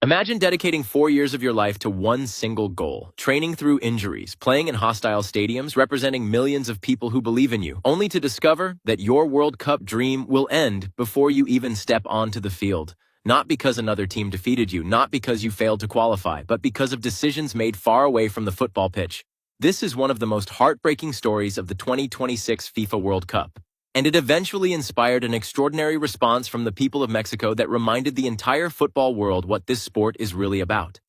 Imagine dedicating 4 years of your life to one single goal, training through injuries, playing in hostile stadiums, representing millions of people who believe in you, only to discover that your World Cup dream will end before you even step onto the field. Not because another team defeated you, not because you failed to qualify, but because of decisions made far away from the football pitch. This is one of the most heartbreaking stories of the 2026 FIFA World Cup. And it eventually inspired an extraordinary response from the people of Mexico that reminded the entire football world what this sport is really about.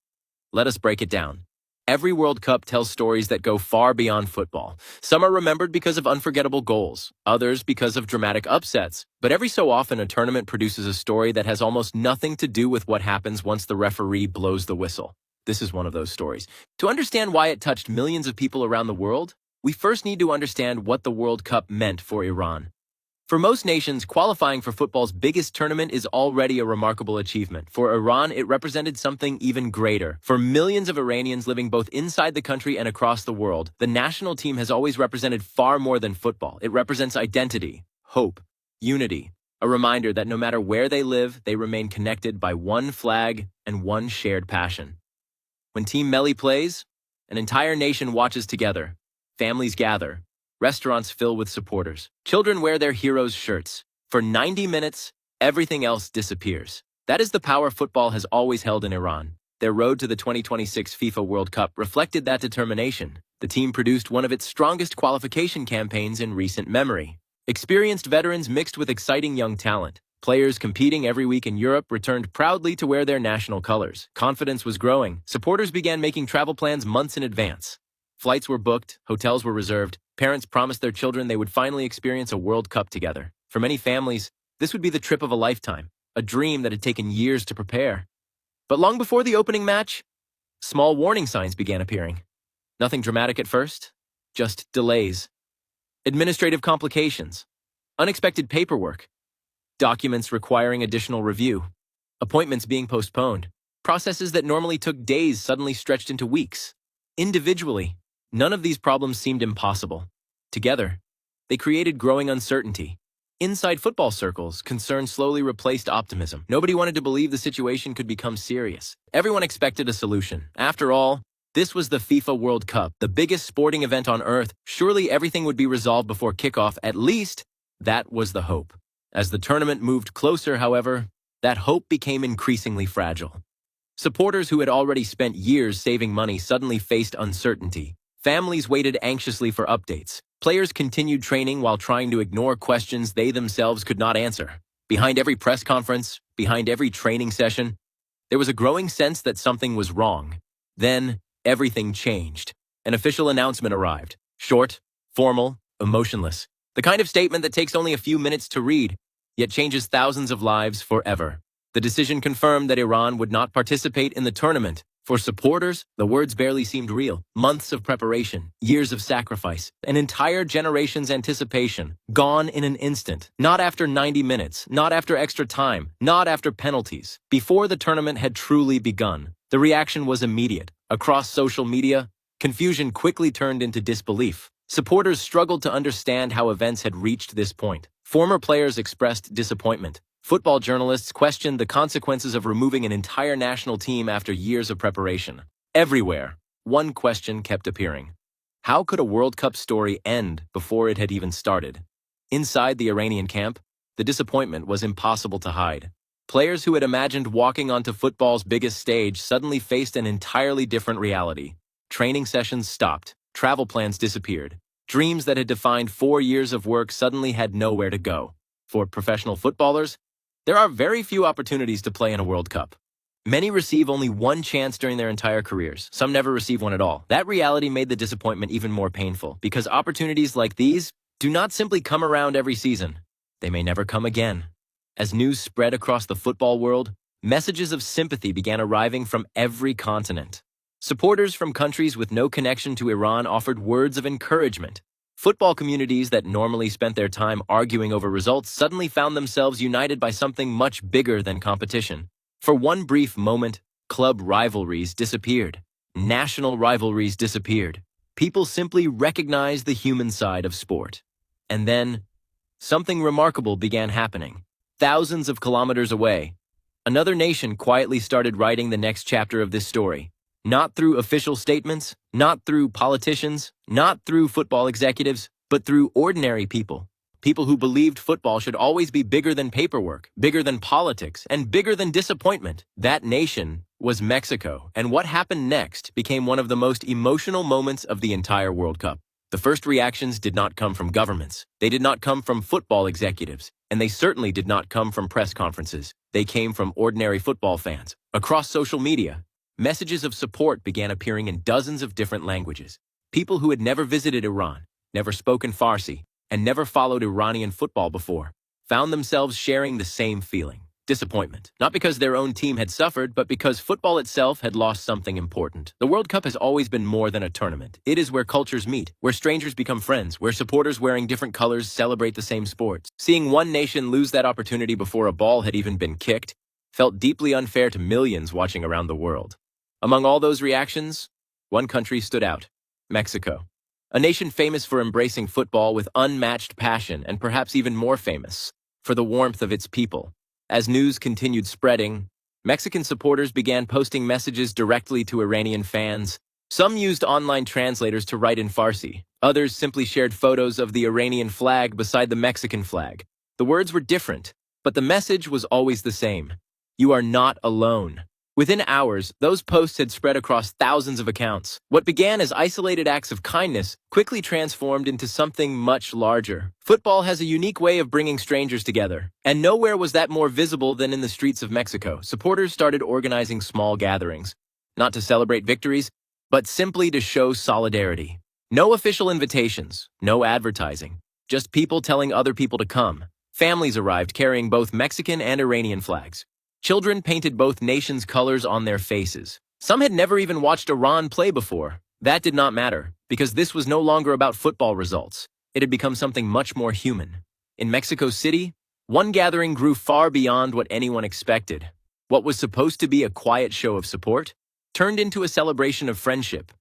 Let us break it down. Every World Cup tells stories that go far beyond football. Some are remembered because of unforgettable goals, others because of dramatic upsets. But every so often, a tournament produces a story that has almost nothing to do with what happens once the referee blows the whistle. This is one of those stories. To understand why it touched millions of people around the world, we first need to understand what the World Cup meant for Iran. For most nations, qualifying for football's biggest tournament is already a remarkable achievement. For Iran, it represented something even greater. For millions of Iranians living both inside the country and across the world, the national team has always represented far more than football. It represents identity, hope, unity, a reminder that no matter where they live, they remain connected by one flag and one shared passion. When Team Melli plays, an entire nation watches together. Families gather. Restaurants fill with supporters. Children wear their heroes' shirts. For 90 minutes, everything else disappears. That is the power football has always held in Iran. Their road to the 2026 FIFA World Cup reflected that determination. The team produced one of its strongest qualification campaigns in recent memory. Experienced veterans mixed with exciting young talent. Players competing every week in Europe returned proudly to wear their national colors. Confidence was growing. Supporters began making travel plans months in advance. Flights were booked, hotels were reserved. Parents promised their children they would finally experience a World Cup together. For many families, this would be the trip of a lifetime, a dream that had taken years to prepare. But long before the opening match, small warning signs began appearing. Nothing dramatic at first, just delays. Administrative complications, unexpected paperwork, documents requiring additional review, appointments being postponed, processes that normally took days suddenly stretched into weeks. Individually, none of these problems seemed impossible. Together, they created growing uncertainty. Inside football circles, concern slowly replaced optimism. Nobody wanted to believe the situation could become serious. Everyone expected a solution. After all, this was the FIFA World Cup, the biggest sporting event on earth. Surely everything would be resolved before kickoff. At least, that was the hope. As the tournament moved closer, however, that hope became increasingly fragile. Supporters who had already spent years saving money suddenly faced uncertainty. Families waited anxiously for updates. Players continued training while trying to ignore questions they themselves could not answer. Behind every press conference, behind every training session, there was a growing sense that something was wrong. Then, everything changed. An official announcement arrived. Short, formal, emotionless. The kind of statement that takes only a few minutes to read, yet changes thousands of lives forever. The decision confirmed that Iran would not participate in the tournament. For supporters, the words barely seemed real. Months of preparation, years of sacrifice, an entire generation's anticipation, gone in an instant. Not after 90 minutes, not after extra time, not after penalties. Before the tournament had truly begun, the reaction was immediate. Across social media, confusion quickly turned into disbelief. Supporters struggled to understand how events had reached this point. Former players expressed disappointment. Football journalists questioned the consequences of removing an entire national team after years of preparation. Everywhere, one question kept appearing. How could a World Cup story end before it had even started? Inside the Iranian camp, the disappointment was impossible to hide. Players who had imagined walking onto football's biggest stage suddenly faced an entirely different reality. Training sessions stopped. Travel plans disappeared. Dreams that had defined 4 years of work suddenly had nowhere to go. For professional footballers, there are very few opportunities to play in a World Cup. Many receive only one chance during their entire careers. Some never receive one at all. That reality made the disappointment even more painful, because opportunities like these do not simply come around every season. They may never come again. As news spread across the football world, messages of sympathy began arriving from every continent. Supporters from countries with no connection to Iran offered words of encouragement. Football communities that normally spent their time arguing over results suddenly found themselves united by something much bigger than competition. For one brief moment, club rivalries disappeared. National rivalries disappeared. People simply recognized the human side of sport. And then, something remarkable began happening. Thousands of kilometers away, Another nation quietly started writing the next chapter of this story. Not through official statements, not through politicians, not through football executives, but through ordinary people. People who believed football should always be bigger than paperwork, bigger than politics, and bigger than disappointment. That nation was Mexico, and what happened next became one of the most emotional moments of the entire World Cup. The first reactions did not come from governments. They did not come from football executives, and they certainly did not come from press conferences. They came from ordinary football fans. Across social media, messages of support began appearing in dozens of different languages. People who had never visited Iran, never spoken Farsi, and never followed Iranian football before, found themselves sharing the same feeling: disappointment. Not because their own team had suffered, but because football itself had lost something important. The World Cup has always been more than a tournament. It is where cultures meet, where strangers become friends, where supporters wearing different colors celebrate the same sports. Seeing one nation lose that opportunity before a ball had even been kicked felt deeply unfair to millions watching around the world. Among all those reactions, one country stood out: Mexico. A nation famous for embracing football with unmatched passion, and perhaps even more famous for the warmth of its people. As news continued spreading, Mexican supporters began posting messages directly to Iranian fans. Some used online translators to write in Farsi. Others simply shared photos of the Iranian flag beside the Mexican flag. The words were different, but the message was always the same: you are not alone. Within hours, those posts had spread across thousands of accounts. What began as isolated acts of kindness quickly transformed into something much larger. Football has a unique way of bringing strangers together, and nowhere was that more visible than in the streets of Mexico. Supporters started organizing small gatherings, not to celebrate victories, but simply to show solidarity. No official invitations, no advertising, just people telling other people to come. Families arrived carrying both Mexican and Iranian flags. Children painted both nations' colors on their faces. Some had never even watched Iran play before. That did not matter, because this was no longer about football results. It had become something much more human. In Mexico City, one gathering grew far beyond what anyone expected. What was supposed to be a quiet show of support turned into a celebration of friendship.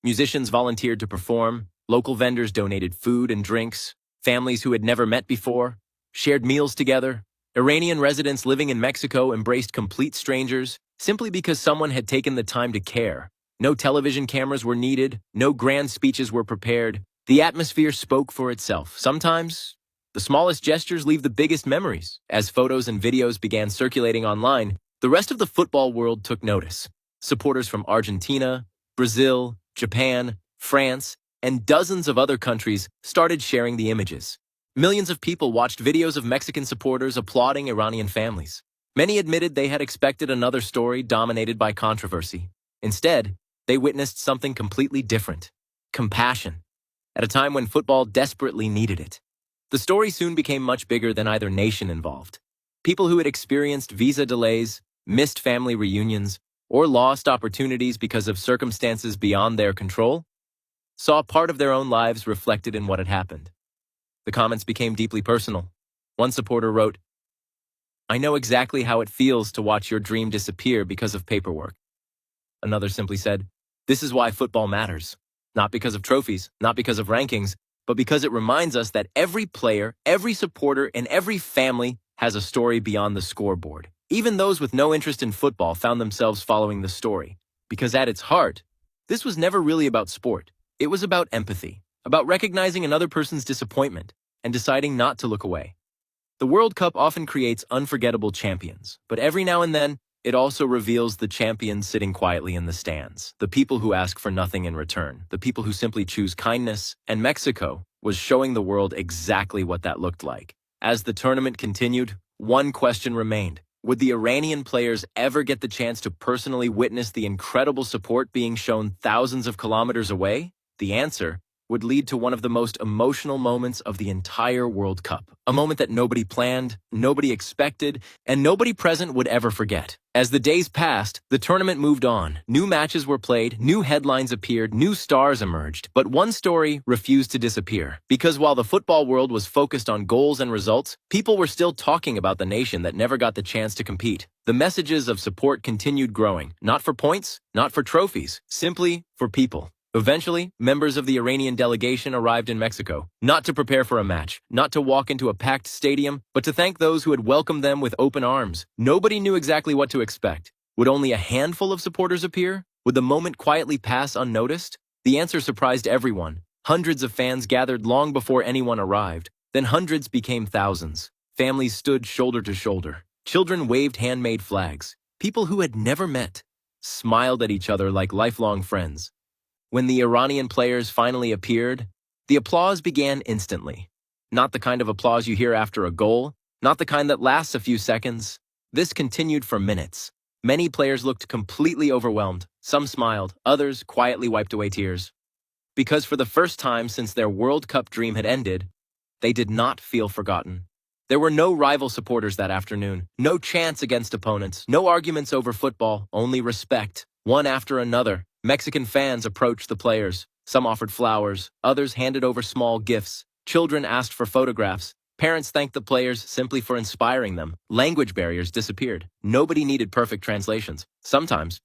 Musicians volunteered to perform, local vendors donated food and drinks, families who had never met before shared meals together. Iranian residents living in Mexico embraced complete strangers simply because someone had taken the time to care. No television cameras were needed, no grand speeches were prepared. The atmosphere spoke for itself. Sometimes, the smallest gestures leave the biggest memories. As photos and videos began circulating online, the rest of the football world took notice. Supporters from Argentina, Brazil, Japan, France, and dozens of other countries started sharing the images. Millions of people watched videos of Mexican supporters applauding Iranian families. Many admitted they had expected another story dominated by controversy. Instead, they witnessed something completely different: compassion, at a time when football desperately needed it. The story soon became much bigger than either nation involved. People who had experienced visa delays, missed family reunions, or lost opportunities because of circumstances beyond their control saw part of their own lives reflected in what had happened. The comments became deeply personal. One supporter wrote, "I know exactly how it feels to watch your dream disappear because of paperwork." Another simply said, "This is why football matters. Not because of trophies, not because of rankings, but because it reminds us that every player, every supporter, and every family has a story beyond the scoreboard." Even those with no interest in football found themselves following the story, because at its heart, this was never really about sport. It was about empathy, about recognizing another person's disappointment and deciding not to look away. The World Cup often creates unforgettable champions, but every now and then, it also reveals the champions sitting quietly in the stands, the people who ask for nothing in return, the people who simply choose kindness, and Mexico was showing the world exactly what that looked like. As the tournament continued, one question remained: would the Iranian players ever get the chance to personally witness the incredible support being shown thousands of kilometers away? The answer would lead to one of the most emotional moments of the entire World Cup. A moment that nobody planned, nobody expected, and nobody present would ever forget. As the days passed, the tournament moved on. New matches were played, new headlines appeared, new stars emerged. But one story refused to disappear. Because while the football world was focused on goals and results, people were still talking about the nation that never got the chance to compete. The messages of support continued growing, not for points, not for trophies, simply for people. Eventually, members of the Iranian delegation arrived in Mexico, not to prepare for a match, not to walk into a packed stadium, but to thank those who had welcomed them with open arms. Nobody knew exactly what to expect. Would only a handful of supporters appear? Would the moment quietly pass unnoticed? The answer surprised everyone. Hundreds of fans gathered long before anyone arrived. Then hundreds became thousands. Families stood shoulder to shoulder. Children waved handmade flags. People who had never met smiled at each other like lifelong friends. When the Iranian players finally appeared, the applause began instantly. Not the kind of applause you hear after a goal, not the kind that lasts a few seconds. This continued for minutes. Many players looked completely overwhelmed. Some smiled, others quietly wiped away tears. Because for the first time since their World Cup dream had ended, they did not feel forgotten. There were no rival supporters that afternoon, no chants against opponents, no arguments over football, only respect. One after another, Mexican fans approached the players. Some offered flowers, others handed over small gifts. Children asked for photographs. Parents thanked the players simply for inspiring them. Language barriers disappeared. Nobody needed perfect translations. Sometimes,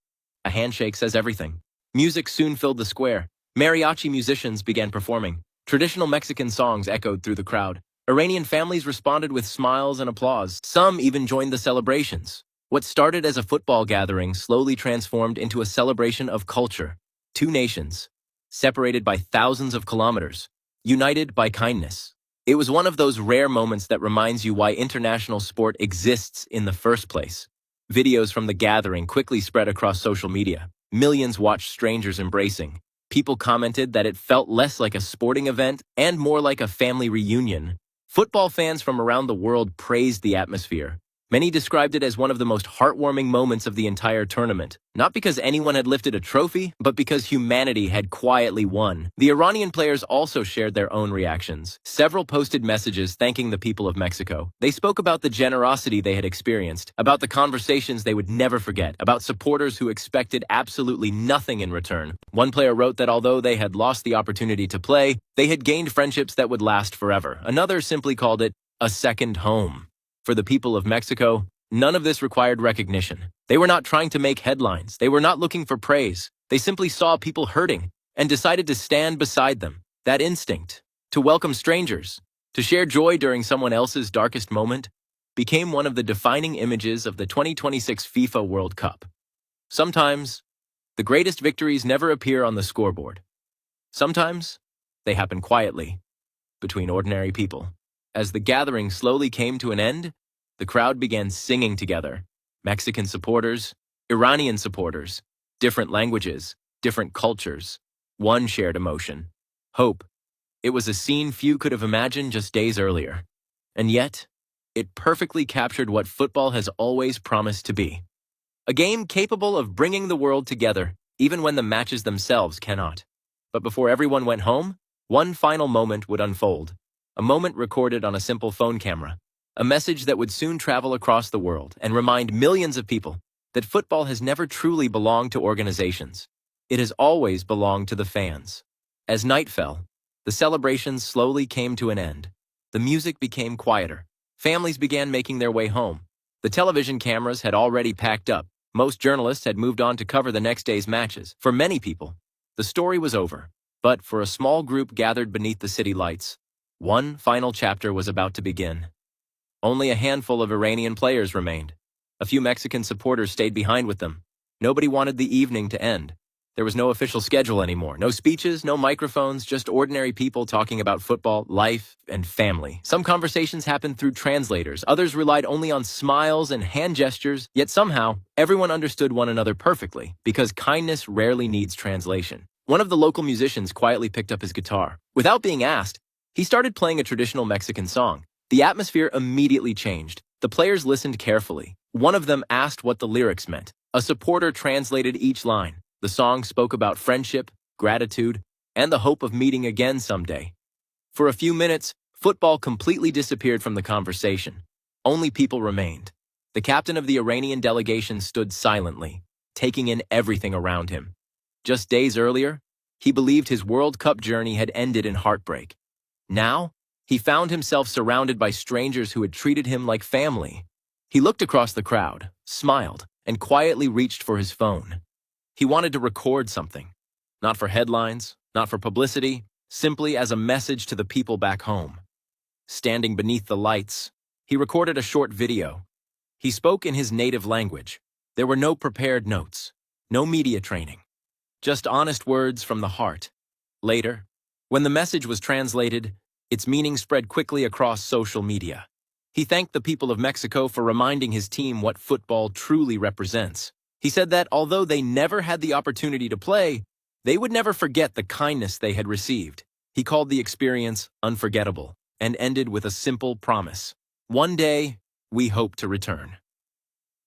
a handshake says everything. Music soon filled the square. Mariachi musicians began performing. Traditional Mexican songs echoed through the crowd. Iranian families responded with smiles and applause. Some even joined the celebrations. What started as a football gathering slowly transformed into a celebration of culture. Two nations, separated by thousands of kilometers, united by kindness. It was one of those rare moments that reminds you why international sport exists in the first place. Videos from the gathering quickly spread across social media. Millions watched strangers embracing. People commented that it felt less like a sporting event and more like a family reunion. Football fans from around the world praised the atmosphere. Many described it as one of the most heartwarming moments of the entire tournament, not because anyone had lifted a trophy, but because humanity had quietly won. The Iranian players also shared their own reactions. Several posted messages thanking the people of Mexico. They spoke about the generosity they had experienced, about the conversations they would never forget, about supporters who expected absolutely nothing in return. One player wrote that although they had lost the opportunity to play, they had gained friendships that would last forever. Another simply called it a second home. For the people of Mexico, none of this required recognition. They were not trying to make headlines. They were not looking for praise. They simply saw people hurting and decided to stand beside them. That instinct, to welcome strangers, to share joy during someone else's darkest moment, became one of the defining images of the 2026 FIFA World Cup. Sometimes, the greatest victories never appear on the scoreboard. Sometimes, they happen quietly, between ordinary people. As the gathering slowly came to an end, the crowd began singing together. Mexican supporters, Iranian supporters, different languages, different cultures. One shared emotion, hope. It was a scene few could have imagined just days earlier. And yet, it perfectly captured what football has always promised to be. A game capable of bringing the world together, even when the matches themselves cannot. But before everyone went home, one final moment would unfold. A moment recorded on a simple phone camera. A message that would soon travel across the world and remind millions of people that football has never truly belonged to organizations. It has always belonged to the fans. As night fell, the celebrations slowly came to an end. The music became quieter. Families began making their way home. The television cameras had already packed up. Most journalists had moved on to cover the next day's matches. For many people, the story was over. But for a small group gathered beneath the city lights, one final chapter was about to begin. Only a handful of Iranian players remained. A few Mexican supporters stayed behind with them. Nobody wanted the evening to end. There was no official schedule anymore. No speeches, no microphones, just ordinary people talking about football, life, and family. Some conversations happened through translators. Others relied only on smiles and hand gestures. Yet somehow, everyone understood one another perfectly, because kindness rarely needs translation. One of the local musicians quietly picked up his guitar. Without being asked, he started playing a traditional Mexican song. The atmosphere immediately changed. The players listened carefully. One of them asked what the lyrics meant. A supporter translated each line. The song spoke about friendship, gratitude, and the hope of meeting again someday. For a few minutes, football completely disappeared from the conversation. Only people remained. The captain of the Iranian delegation stood silently, taking in everything around him. Just days earlier, he believed his World Cup journey had ended in heartbreak. Now, he found himself surrounded by strangers who had treated him like family. He looked across the crowd, smiled, and quietly reached for his phone. He wanted to record something. Not for headlines, not for publicity, simply as a message to the people back home. Standing beneath the lights, he recorded a short video. He spoke in his native language. There were no prepared notes, no media training, just honest words from the heart. Later, when the message was translated, its meaning spread quickly across social media. He thanked the people of Mexico for reminding his team what football truly represents. He said that although they never had the opportunity to play, they would never forget the kindness they had received. He called the experience unforgettable and ended with a simple promise. One day, we hope to return.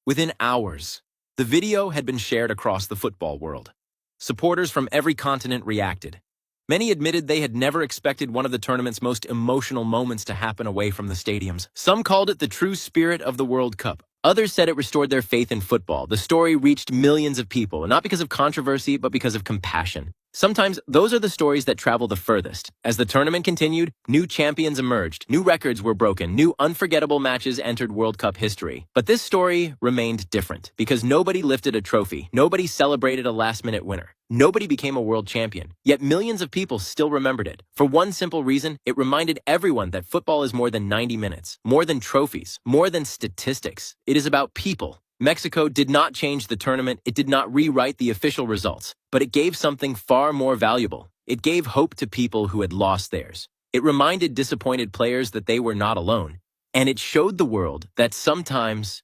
Within hours, the video had been shared across the football world. Supporters from every continent reacted. Many admitted they had never expected one of the tournament's most emotional moments to happen away from the stadiums. Some called it the true spirit of the World Cup. Others said it restored their faith in football. The story reached millions of people, not because of controversy, but because of compassion. Sometimes those are the stories that travel the furthest. As the tournament continued, new champions emerged, new records were broken, new unforgettable matches entered World Cup history. But this story remained different, because nobody lifted a trophy, nobody celebrated a last-minute winner, nobody became a world champion. Yet millions of people still remembered it. For one simple reason, it reminded everyone that football is more than 90 minutes, more than trophies, more than statistics. It is about people. Mexico did not change the tournament, it did not rewrite the official results, but it gave something far more valuable. It gave hope to people who had lost theirs. It reminded disappointed players that they were not alone. And it showed the world that sometimes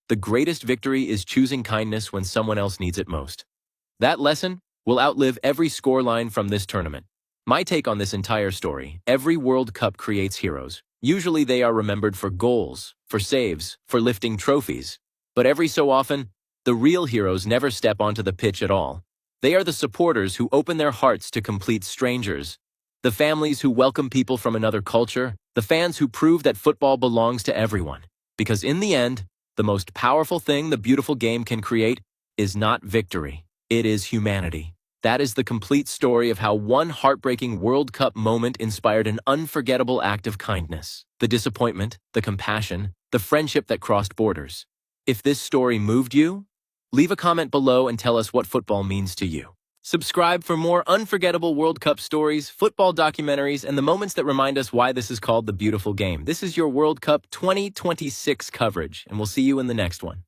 the greatest victory is choosing kindness when someone else needs it most. That lesson will outlive every scoreline from this tournament. My take on this entire story: every World Cup creates heroes. Usually they are remembered for goals, for saves, for lifting trophies. But every so often, the real heroes never step onto the pitch at all. They are the supporters who open their hearts to complete strangers, the families who welcome people from another culture, the fans who prove that football belongs to everyone. Because in the end, the most powerful thing the beautiful game can create is not victory, it is humanity. That is the complete story of how one heartbreaking World Cup moment inspired an unforgettable act of kindness. The disappointment, the compassion, the friendship that crossed borders. If this story moved you, leave a comment below and tell us what football means to you. Subscribe for more unforgettable World Cup stories, football documentaries, and the moments that remind us why this is called the beautiful game. This is your World Cup 2026 coverage, and we'll see you in the next one.